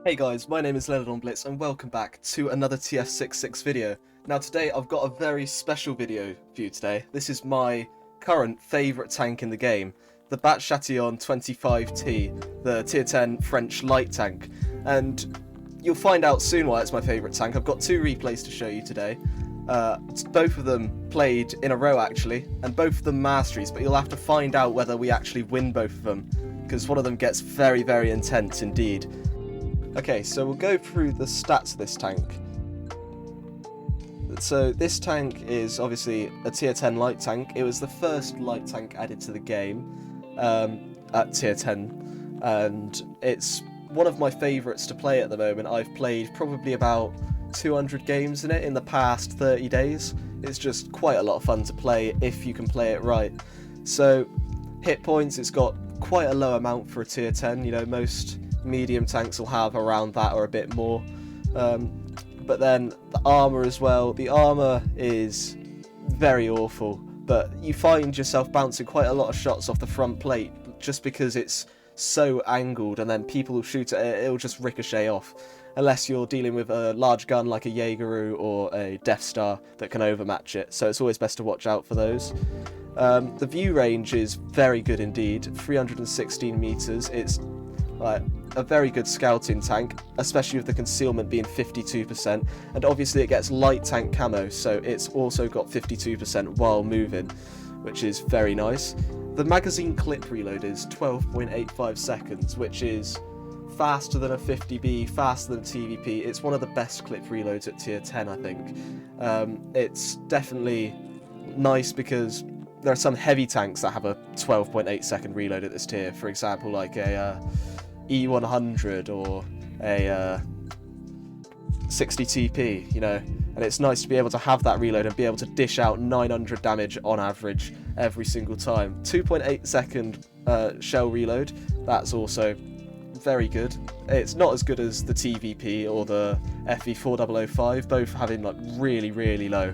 Hey guys, my name is Lenard Blitz and welcome back to another TF66 video. Now today I've got a very special video for you today. This is my current favourite tank in the game, the Batchat 25T, the tier 10 French light tank. And you'll find out soon why it's my favourite tank. I've got two replays to show you today. Both of them played in a row actually, and both of them masteries, but you'll have to find out whether we actually win both of them, because one of them gets very, very intense indeed. Okay, so we'll go through the stats of this tank. So this tank is obviously a tier 10 light tank. It was the first light tank added to the game at tier 10, and it's one of my favourites to play at the moment. I've played probably about 200 games in it in the past 30 days. It's just quite a lot of fun to play if you can play it right. So hit points, it's got quite a low amount for a tier 10. You know, most medium tanks will have around that or a bit more, but then the armor as well. The armor is very awful, but you find yourself bouncing quite a lot of shots off the front plate just because it's so angled, and then people will shoot at it, it'll just ricochet off, unless you're dealing with a large gun like a Jaegeru or a Death Star that can overmatch it, so it's always best to watch out for those. The view range is very good indeed, 316 meters. It's like a very good scouting tank, especially with the concealment being 52%, and obviously it gets light tank camo, so it's also got 52% while moving, which is very nice. The magazine clip reload is 12.85 seconds, which is faster than a 50B, faster than a TVP. It's one of the best clip reloads at tier 10, I think. It's definitely nice because there are some heavy tanks that have a 12.8 second reload at this tier, for example like a E100 or a 60 TP, you know, and it's nice to be able to have that reload and be able to dish out 900 damage on average every single time. 2.8 second shell reload, that's also very good. It's not as good as the TVP or the FE4005, both having like really low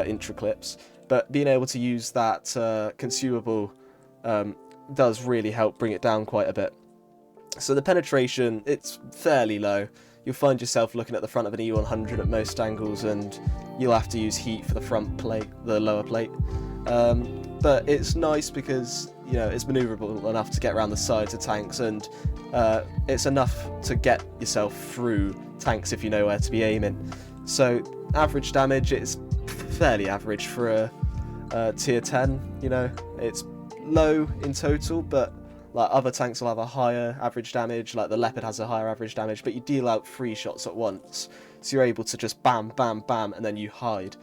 intra clips, but being able to use that consumable does really help bring it down quite a bit. So the penetration, it's fairly low. You'll find yourself looking at the front of an E100 at most angles, and you'll have to use heat for the front plate, the lower plate. But it's nice because, you know, it's manoeuvrable enough to get around the sides of tanks, and it's enough to get yourself through tanks if you know where to be aiming. So average damage, it's fairly average for a tier 10, you know. It's low in total, but like other tanks will have a higher average damage, like the Leopard has a higher average damage, but you deal out 3 shots at once, so you're able to just bam, bam, bam, and then you hide.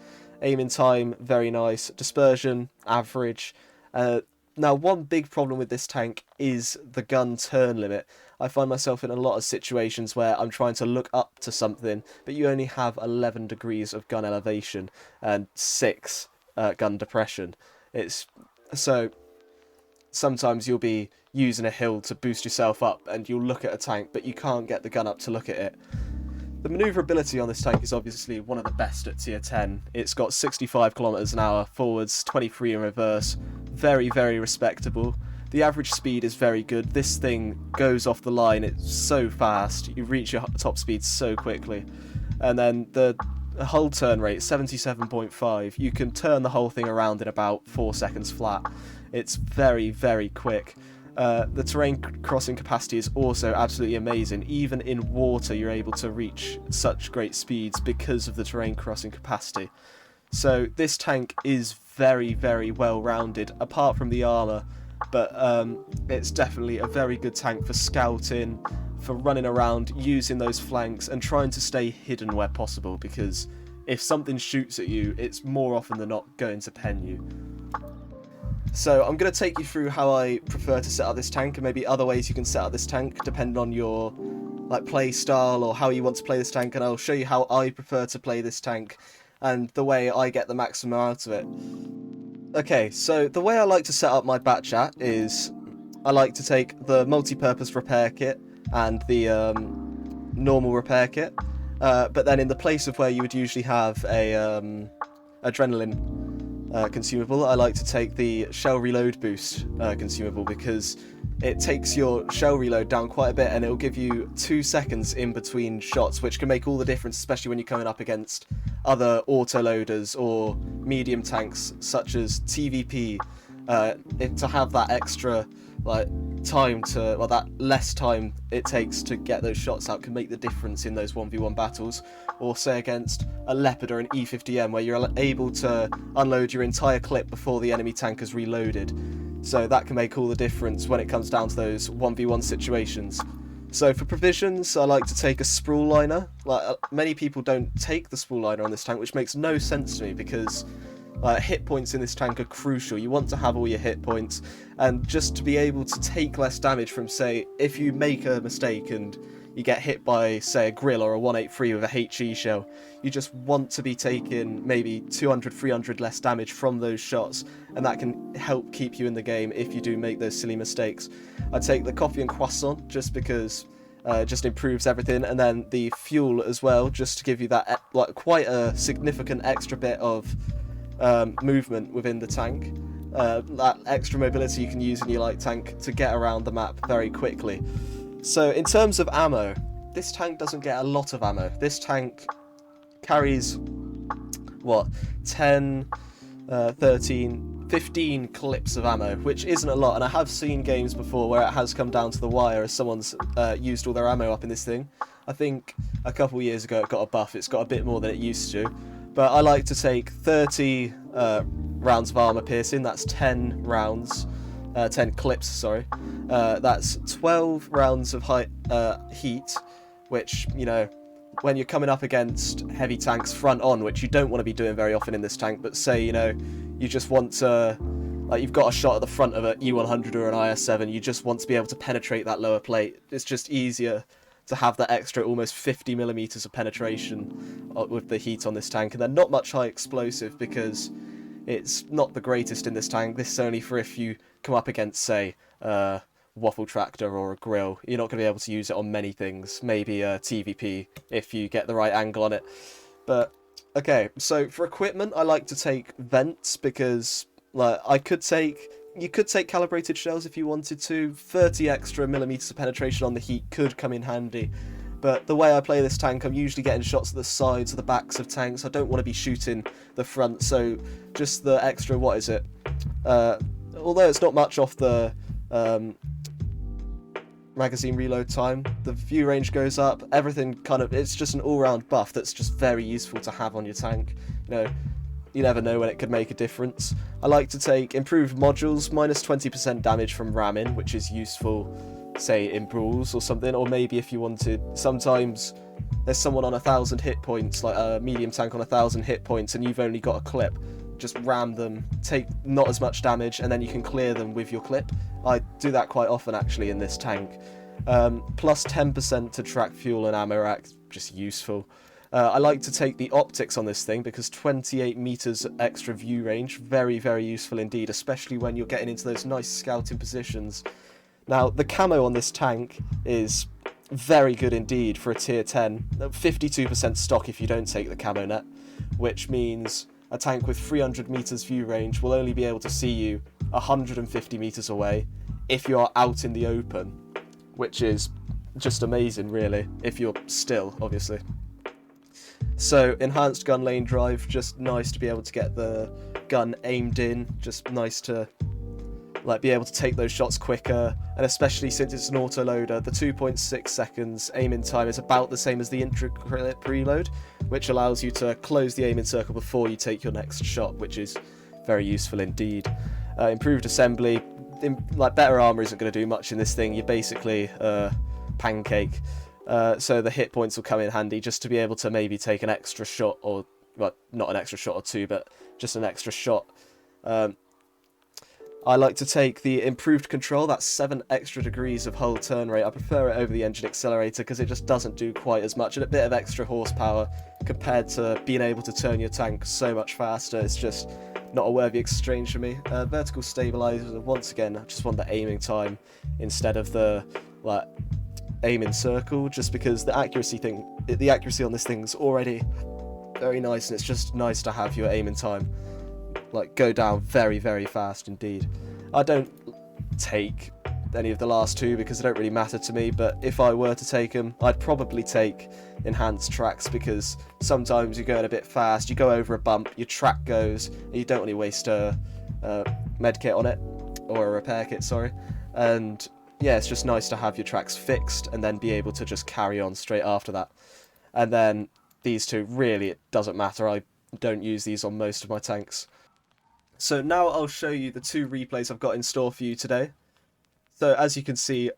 Aiming time, very nice. Dispersion, average. Now, one big problem with this tank is the gun turn limit. I find myself in a lot of situations where I'm trying to look up to something, but you only have 11 degrees of gun elevation and 6 gun depression. So sometimes you'll be using a hill to boost yourself up and you'll look at a tank, but you can't get the gun up to look at it. The manoeuvrability on this tank is obviously one of the best at tier 10. It's got 65 kilometers an hour forwards, 23 in reverse. Very respectable. The average speed is very good. This thing goes off the line, it's so fast. You reach your top speed so quickly. And then the hull turn rate, 77.5. You can turn the whole thing around in about 4 seconds flat. It's very quick. The terrain crossing capacity is also absolutely amazing. Even in water you're able to reach such great speeds because of the terrain crossing capacity. So this tank is very well rounded, apart from the armour, but it's definitely a very good tank for scouting, for running around, using those flanks and trying to stay hidden where possible, because if something shoots at you, it's more often than not going to pen you. So I'm going to take you through how I prefer to set up this tank, and maybe other ways you can set up this tank depending on your like play style or how you want to play this tank, and I'll show you how I prefer to play this tank and the way I get the maximum out of it. Okay, so the way I like to set up my Batchat is I like to take the multi-purpose repair kit and the normal repair kit, but then in the place of where you would usually have a adrenaline consumable, I like to take the shell reload boost consumable, because it takes your shell reload down quite a bit, and it'll give you 2 seconds in between shots, which can make all the difference, especially when you're coming up against other autoloaders or medium tanks such as TVP. To have that extra time to, that less time it takes to get those shots out can make the difference in those 1v1 battles, or say against a Leopard or an E50M, where you're able to unload your entire clip before the enemy tank has reloaded. So that can make all the difference when it comes down to those 1v1 situations. So for provisions, I like to take a sprawl liner. Many people don't take the sprawl liner on this tank, which makes no sense to me, because hit points in this tank are crucial. You want to have all your hit points, and just to be able to take less damage from, say, if you make a mistake and you get hit by, say, a grill or a 183 with a HE shell, you just want to be taking maybe 200, 300 less damage from those shots, and that can help keep you in the game if you do make those silly mistakes. I take the coffee and croissant just because it just improves everything, and then the fuel as well, just to give you that quite a significant extra bit of movement within the tank. That extra mobility you can use in your light tank to get around the map very quickly. So in terms of ammo, this tank doesn't get a lot of ammo. This tank carries 10, 13, 15 clips of ammo, which isn't a lot, and I have seen games before where it has come down to the wire as someone's used all their ammo up in this thing. I think a couple of years ago it got a buff, it's got a bit more than it used to. But I like to take 30 rounds of armor piercing, that's 10 rounds, 10 clips, sorry. That's 12 rounds of heat, which, you know, when you're coming up against heavy tanks front on, which you don't want to be doing very often in this tank, but say, you know, you just want to, you've got a shot at the front of an E100 or an IS-7, you just want to be able to penetrate that lower plate. It's just easier to have that extra almost 50 millimeters of penetration with the heat on this tank. And then not much high explosive, because it's not the greatest in this tank. This is only for if you come up against, say, a waffle tractor or a grill. You're not going to be able to use it on many things. Maybe a TVP if you get the right angle on it. But okay, so for equipment, I like to take vents, because you could take calibrated shells if you wanted to. 30 extra millimeters of penetration on the heat could come in handy. But the way I play this tank, I'm usually getting shots at the sides or the backs of tanks. I don't want to be shooting the front, so just the extra, although it's not much off the magazine reload time, the view range goes up, everything it's just an all-round buff that's just very useful to have on your tank. You know, you never know when it could make a difference. I like to take improved modules, minus 20% damage from ramming, which is useful, say, in brawls or something, or maybe if you wanted, sometimes there's someone on 1,000 hit points, like a medium tank on 1,000 hit points, and you've only got a clip. Just ram them, take not as much damage, and then you can clear them with your clip. I do that quite often, actually, in this tank. Plus 10% to track fuel and ammo rack, just useful. I like to take the optics on this thing, because 28 meters extra view range, very, very useful indeed, especially when you're getting into those nice scouting positions. Now, the camo on this tank is very good indeed for a tier 10, 52% stock if you don't take the camo net, which means a tank with 300 meters view range will only be able to see you 150 meters away if you're out in the open, which is just amazing, really, if you're still, obviously. So, enhanced gun lane drive, just nice to be able to get the gun aimed in, just nice to be able to take those shots quicker, and especially since it's an autoloader, the 2.6 seconds aiming time is about the same as the intra-clip reload, which allows you to close the aiming circle before you take your next shot, which is very useful indeed. Improved assembly, better armor isn't going to do much in this thing. You're basically pancake. So the hit points will come in handy, just to be able to maybe take an extra shot, or, well, not an extra shot or two, but just an extra shot. I like to take the improved control, that's 7 extra degrees of hull turn rate. I prefer it over the engine accelerator, because it just doesn't do quite as much, and a bit of extra horsepower compared to being able to turn your tank so much faster. It's just not a worthy exchange for me. Vertical stabilizer, once again, I just want the aiming time instead of the aim in circle, just because the accuracy on this thing's already very nice, and it's just nice to have your aim in time. like go down very, very fast indeed. I don't take any of the last two because they don't really matter to me, but if I were to take them, I'd probably take enhanced tracks, because sometimes you're going a bit fast, you go over a bump, your track goes, and you don't want to waste a med kit on it, or a repair kit, sorry. And yeah, it's just nice to have your tracks fixed and then be able to just carry on straight after that. And then these two, really, it doesn't matter. I don't use these on most of my tanks. So now I'll show you the two replays I've got in store for you today. So as you can see,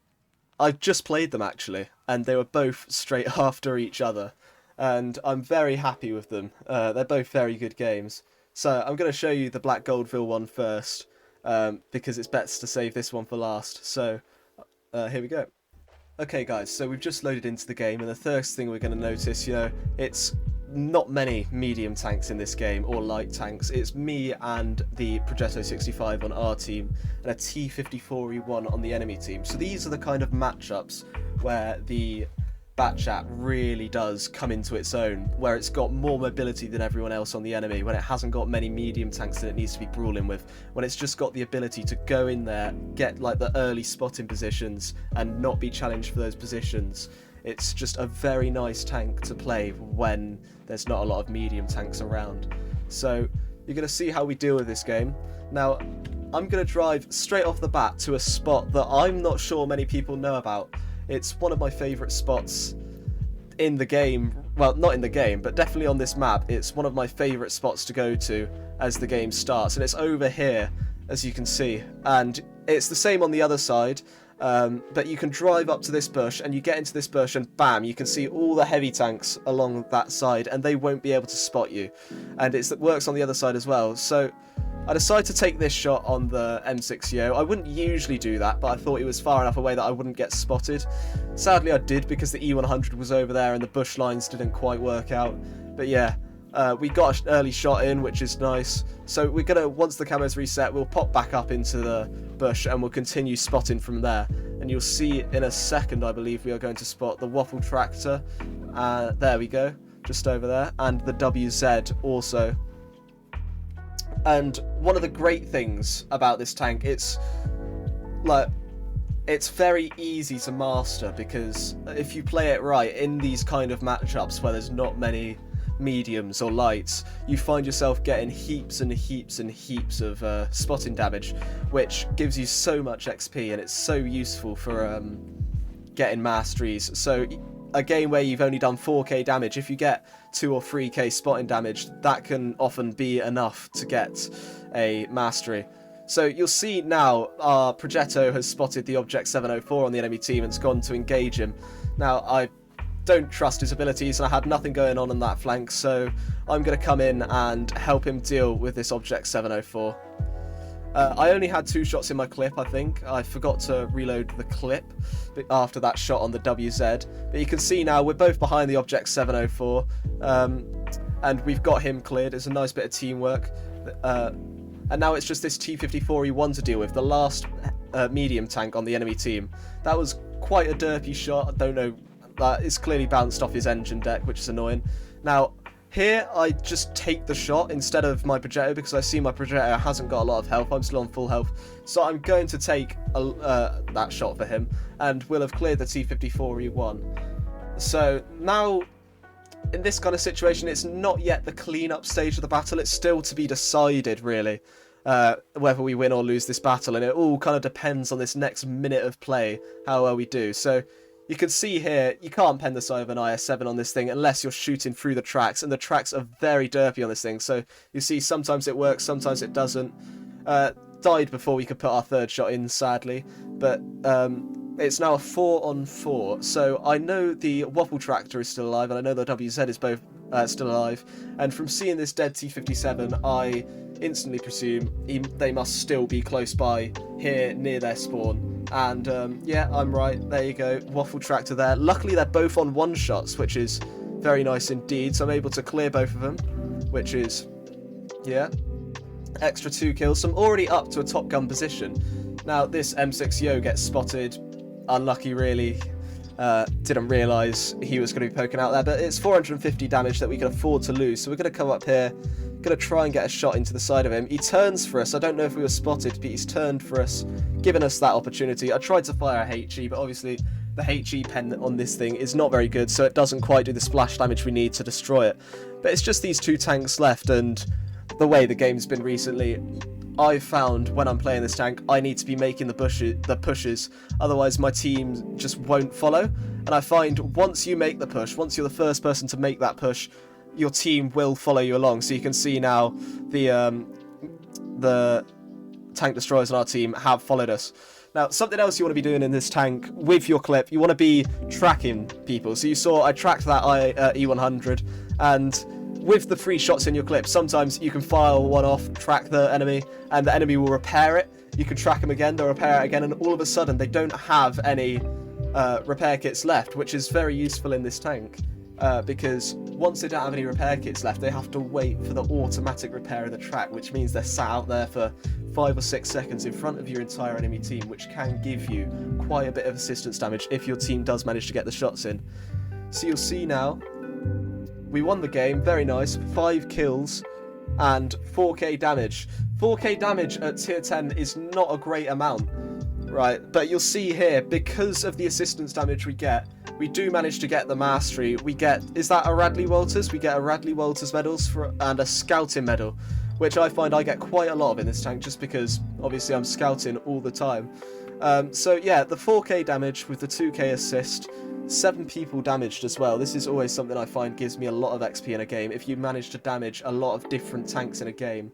I just played them actually, and they were both straight after each other, and I'm very happy with them. They're both very good games. So I'm going to show you the Black Goldville one first, because it's best to save this one for last. So here we go. Okay guys, so we've just loaded into the game, and the first thing we're going to notice, it's not many medium tanks in this game, or light tanks. It's me and the Progetto 65 on our team, and a T-54E1 on the enemy team. So these are the kind of matchups where the Batchat really does come into its own, where it's got more mobility than everyone else on the enemy, when it hasn't got many medium tanks that it needs to be brawling with, when it's just got the ability to go in there, get like the early spotting positions, and not be challenged for those positions. It's just a very nice tank to play when there's not a lot of medium tanks around. So you're going to see how we deal with this game. Now, I'm going to drive straight off the bat to a spot that I'm not sure many people know about. It's one of my favourite spots in the game. Well, not in the game, but definitely on this map. It's one of my favourite spots to go to as the game starts. And it's over here, as you can see. And it's the same on the other side. But you can drive up to this bush, and you get into this bush, and bam, you can see all the heavy tanks along that side, and they won't be able to spot you. And it works on the other side as well. So I decided to take this shot on the M60. I wouldn't usually do that, but I thought it was far enough away that I wouldn't get spotted. Sadly I did, because the E100 was over there and the bush lines didn't quite work out. But yeah, we got an early shot in, which is nice. So we're gonna, once the camo's reset, we'll pop back up into the bush and we'll continue spotting from there. And you'll see in a second, I believe, we are going to spot the Waffle Tractor. There we go, just over there, and the WZ also. And one of the great things about this tank, it's very easy to master, because if you play it right in these kind of matchups where there's not many mediums or lights, you find yourself getting heaps and heaps and heaps of spotting damage, which gives you so much XP, and it's so useful for getting masteries. So a game where you've only done 4k damage, if you get 2 or 3k spotting damage, that can often be enough to get a mastery. So you'll see now our Progetto has spotted the Object 704 on the enemy team and has gone to engage him. Now I don't trust his abilities, and I had nothing going on that flank, so I'm going to come in and help him deal with this Object 704. I only had 2 shots in my clip, I think. I forgot to reload the clip after that shot on the WZ. But you can see now we're both behind the Object 704, and we've got him cleared. It's a nice bit of teamwork. And now it's just this T-54E1 to deal with, the last medium tank on the enemy team. That was quite a derpy shot. I don't know. It's clearly bounced off his engine deck, which is annoying. Now, here, I just take the shot instead of my Progetto, because I see my Progetto hasn't got a lot of health. I'm still on full health. So I'm going to take that shot for him, and we'll have cleared the T-54E1. So now, in this kind of situation, it's not yet the clean-up stage of the battle. It's still to be decided, really, whether we win or lose this battle. And it all kind of depends on this next minute of play, how well we do. So you can see here, you can't pen the sight of an IS-7 on this thing unless you're shooting through the tracks, and the tracks are very derpy on this thing. So you see sometimes it works, sometimes it doesn't. Died before we could put our third shot in, sadly, but it's now a 4-on-4. So I know the Waffle Tractor is still alive, and I know the WZ is both still alive, and from seeing this dead T-57, I instantly presume they must still be close by here near their spawn. And yeah, I'm right, there you go, Waffle Tractor there. Luckily they're both on one-shots, which is very nice indeed, so I'm able to clear both of them, which is, yeah, extra 2 kills. So I'm already up to a Top Gun position. Now this M60 gets spotted, unlucky really, didn't realise he was going to be poking out there, but it's 450 damage that we can afford to lose, so we're going to come up here, Gonna try and get a shot into the side of him. He turns for us. I don't know if we were spotted, but he's turned for us, giving us that opportunity. I tried to fire a HE, but obviously the HE pen on this thing is not very good, so it doesn't quite do the splash damage we need to destroy it. But it's just these 2 tanks left, and the way the game's been recently, I've found when I'm playing this tank, I need to be making the pushes, otherwise my team just won't follow. And I find once you make the push, once you're the first person to make that push, your team will follow you along. So you can see now the tank destroyers on our team have followed us. Now, something else you want to be doing in this tank with your clip, you want to be tracking people. So you saw I tracked that E100, and with the 3 shots in your clip, sometimes you can fire one off, track the enemy, and the enemy will repair it. You can track them again, they'll repair it again, and all of a sudden they don't have any repair kits left, which is very useful in this tank. Because once they don't have any repair kits left, they have to wait for the automatic repair of the track, which means they're sat out there for 5 or 6 seconds in front of your entire enemy team, which can give you quite a bit of assistance damage if your team does manage to get the shots in. So you'll see now, we won the game, very nice, 5 kills and 4k damage. 4k damage at tier 10 is not a great amount, right? But you'll see here, because of the assistance damage we get, we do manage to get the mastery. We get, is that a Radley Walters? We get a Radley Walters medals and a scouting medal, which I find I get quite a lot of in this tank, just because obviously I'm scouting all the time. So yeah, the 4k damage with the 2k assist, 7 people damaged as well. This is always something I find gives me a lot of XP in a game, if you manage to damage a lot of different tanks in a game.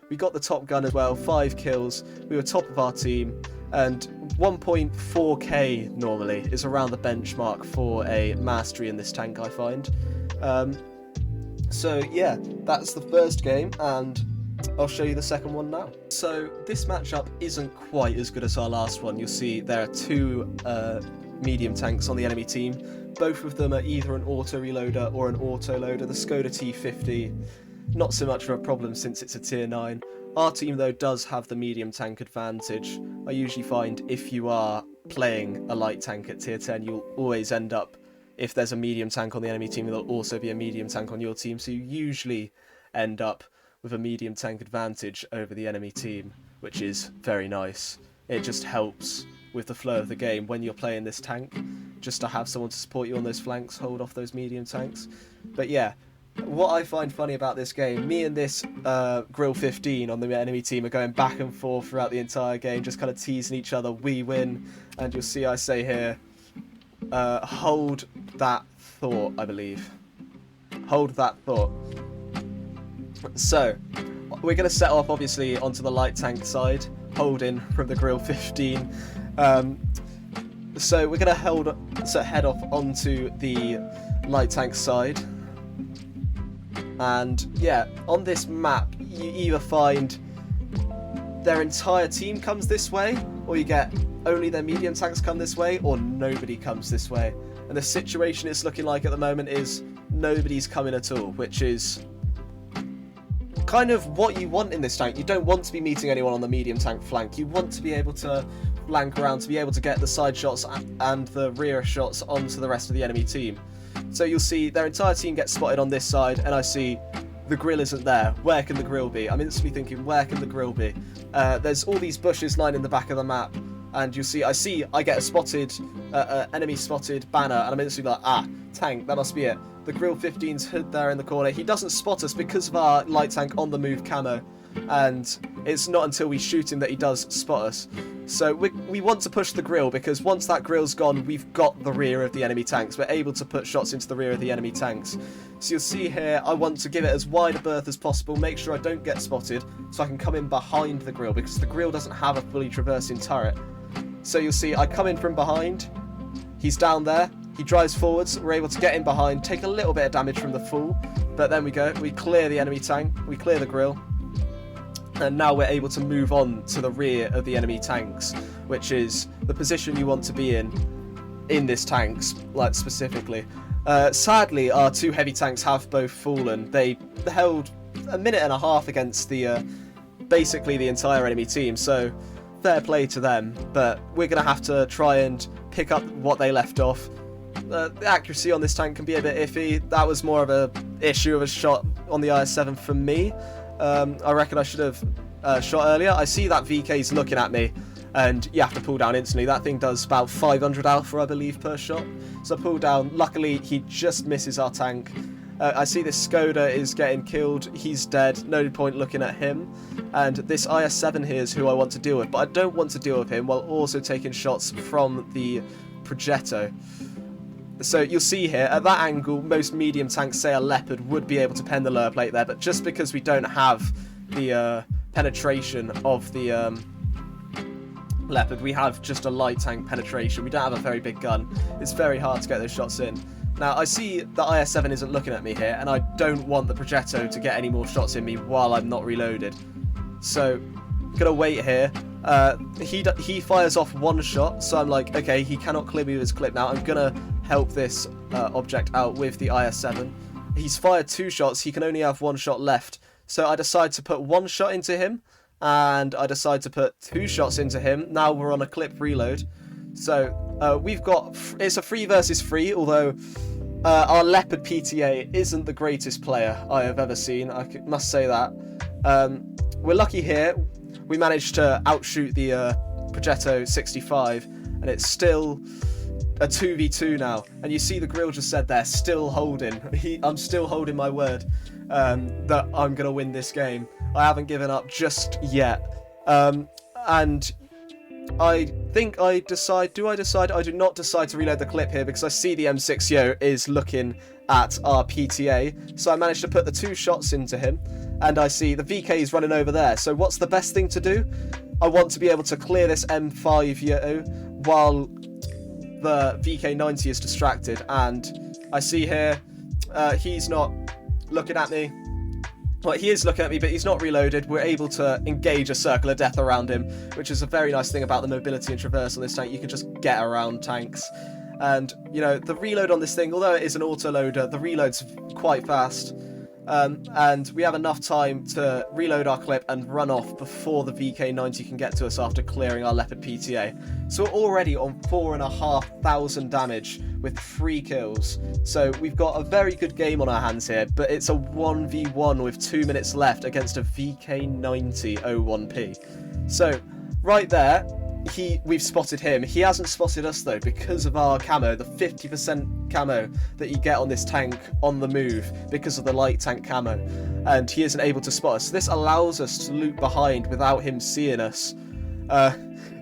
We got the top gun as well, 5 kills, we were top of our team, and 1.4k normally is around the benchmark for a mastery in this tank, I find. So yeah, that's the first game, and I'll show you the second one now. So this matchup isn't quite as good as our last one. You'll see there are 2 medium tanks on the enemy team. Both of them are either an auto reloader or an auto loader. The Skoda T50, not so much of a problem since it's a tier 9. Our team though does have the medium tank advantage. I usually find if you are playing a light tank at tier 10, you'll always end up, if there's a medium tank on the enemy team, there'll also be a medium tank on your team, so you usually end up with a medium tank advantage over the enemy team, which is very nice. It just helps with the flow of the game when you're playing this tank, just to have someone to support you on those flanks, hold off those medium tanks. But yeah, what I find funny about this game, me and this Grill 15 on the enemy team are going back and forth throughout the entire game, just kind of teasing each other. We win, and you'll see I say here, hold that thought, I believe. Hold that thought. So, we're going to set off obviously onto the light tank side, holding from the Grill 15. So we're going to head off onto the light tank side. And yeah, on this map, you either find their entire team comes this way, or you get only their medium tanks come this way, or nobody comes this way. And the situation it's looking like at the moment is nobody's coming at all, which is kind of what you want in this tank. You don't want to be meeting anyone on the medium tank flank. You want to be able to flank around, to be able to get the side shots and the rear shots onto the rest of the enemy team. So you'll see their entire team gets spotted on this side, and I see the grill isn't there. Where can the grill be? I'm instantly thinking, where can the grill be? There's all these bushes lining the back of the map, and you'll see I get a spotted, enemy spotted banner, and I'm instantly like, ah, tank, that must be it. The Grill 15's hid there in the corner. He doesn't spot us because of our light tank on the move camo, and it's not until we shoot him that he does spot us. So we want to push the grill, because once that grill's gone, we've got the rear of the enemy tanks. We're able to put shots into the rear of the enemy tanks. So you'll see here, I want to give it as wide a berth as possible, make sure I don't get spotted, so I can come in behind the grill, because the grill doesn't have a fully traversing turret. So you'll see I come in from behind, he's down there, he drives forwards, we're able to get in behind, take a little bit of damage from the fall, but then we clear the enemy tank, we clear the grill, and now we're able to move on to the rear of the enemy tanks, which is the position you want to be in this tank, like specifically. Sadly, our 2 heavy tanks have both fallen. They held a minute and a half against the basically the entire enemy team, so fair play to them, but we're going to have to try and pick up what they left off. The accuracy on this tank can be a bit iffy. That was more of a issue of a shot on the IS-7 for me. I reckon I should have shot earlier. I see that VK's looking at me, and you have to pull down instantly. That thing does about 500 alpha, I believe, per shot. So I pull down. Luckily, he just misses our tank. I see this Skoda is getting killed. He's dead. No point looking at him. And this IS-7 here is who I want to deal with, but I don't want to deal with him while also taking shots from the Progetto. So you'll see here, at that angle, most medium tanks, say a Leopard, would be able to pen the lower plate there, but just because we don't have the penetration of the Leopard, we have just a light tank penetration. We don't have a very big gun. It's very hard to get those shots in. Now, I see the IS-7 isn't looking at me here, and I don't want the Progetto to get any more shots in me while I'm not reloaded. So, I'm gonna wait here. He fires off one shot, so I'm like, okay, he cannot clear me with his clip now. I'm gonna help this object out with the IS-7. He's fired 2 shots, he can only have 1 shot left. So I decide to put 1 shot into him, and I decide to put 2 shots into him. Now we're on a clip reload. So we've got, it's a 3 versus 3, although our Leopard PTA isn't the greatest player I have ever seen, I must say that. We're lucky here, we managed to outshoot the Progetto 65, and it's still a 2v2 now. And you see the grill just said there, still holding. I'm still holding my word that I'm going to win this game. I haven't given up just yet. And I think I decide, do I decide? I do not decide to reload the clip here because I see the M60 is looking at our PTA. So I managed to put the 2 shots into him, and I see the VK is running over there. So what's the best thing to do? I want to be able to clear this M5 while the VK90 is distracted, and I see here he's not looking at me. Well, he is looking at me, but he's not reloaded. We're able to engage a circle of death around him, which is a very nice thing about the mobility and traverse on this tank. You can just get around tanks. And, you know, the reload on this thing, although it is an autoloader, the reload's quite fast. And we have enough time to reload our clip and run off before the VK90 can get to us after clearing our Leopard PTA. So we're already on 4,500 damage with 3 kills. So we've got a very good game on our hands here, but it's a 1v1 with 2 minutes left against a VK90 01P. So right there, we've spotted him. He hasn't spotted us though because of our camo, the 50% camo that you get on this tank on the move because of the light tank camo, and he isn't able to spot us. This allows us to loop behind without him seeing us.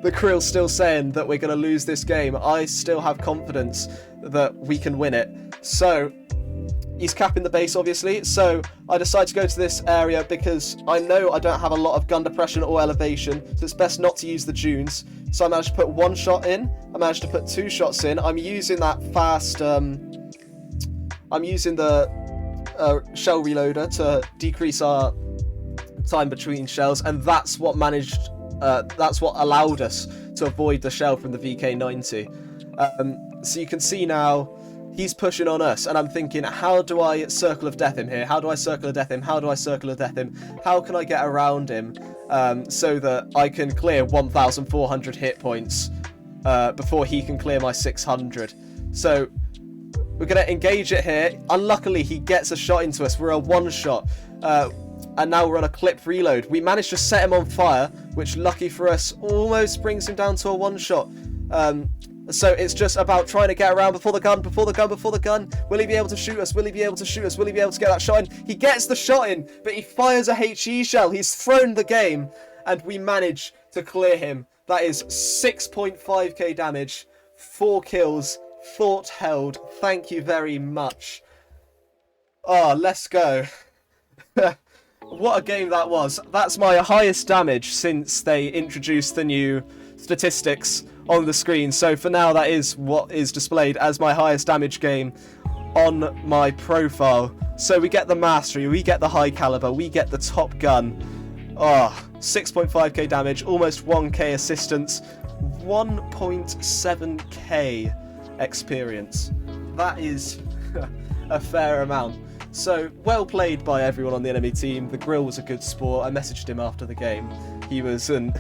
The crew's still saying that we're going to lose this game. I still have confidence that we can win it. So he's capping the base, obviously, so I decide to go to this area because I know I don't have a lot of gun depression or elevation, so it's best not to use the dunes. So I managed to put 1 shot in, I managed to put 2 shots in. I'm using that fast, I'm using the shell reloader to decrease our time between shells, and that's what allowed us to avoid the shell from the VK90. So you can see now, he's pushing on us, and I'm thinking, how do I circle of death him here? How do I circle of death him? How do I circle of death him? How can I get around him so that I can clear 1,400 hit points before he can clear my 600? So we're going to engage it here. Unluckily, he gets a shot into us. We're a 1 shot. And now we're on a clip reload. We managed to set him on fire, which, lucky for us, almost brings him down to a 1 shot. So it's just about trying to get around before the gun. Will he be able to shoot us? Will he be able to shoot us? Will he be able to get that shot in? He gets the shot in, but he fires a HE shell. He's thrown the game, and we manage to clear him. That is 6.5k damage, 4 kills, thought held. Thank you very much. Oh, let's go. What a game that was. That's my highest damage since they introduced the new statistics on the screen. So for now, that is what is displayed as my highest damage game on my profile. So we get the mastery, we get the high caliber, we get the top gun. 6.5k damage, almost 1k assistance, 1.7k experience. That is a fair amount. So, well played by everyone on the enemy team. The grill was a good sport. I messaged him after the game. He wasn't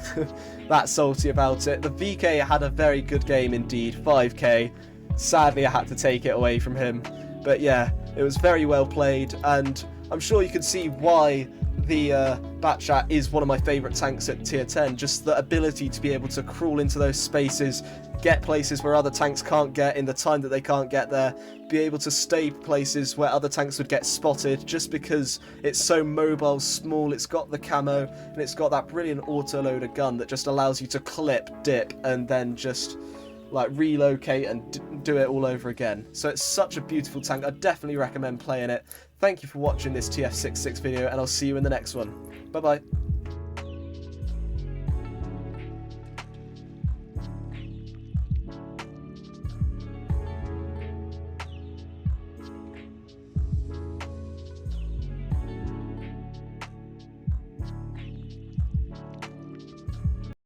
that salty about it. The VK had a very good game indeed, 5k. Sadly, I had to take it away from him. But yeah, it was very well played, and I'm sure you can see why the Batchat is one of my favourite tanks at tier 10. Just the ability to be able to crawl into those spaces, get places where other tanks can't get in the time that they can't get there, be able to stay places where other tanks would get spotted, just because it's so mobile, small, it's got the camo, and it's got that brilliant auto-loader gun that just allows you to clip, dip, and then just like relocate and do it all over again. So it's such a beautiful tank. I definitely recommend playing it. Thank you for watching this TF66 video, and I'll see you in the next one. Bye bye.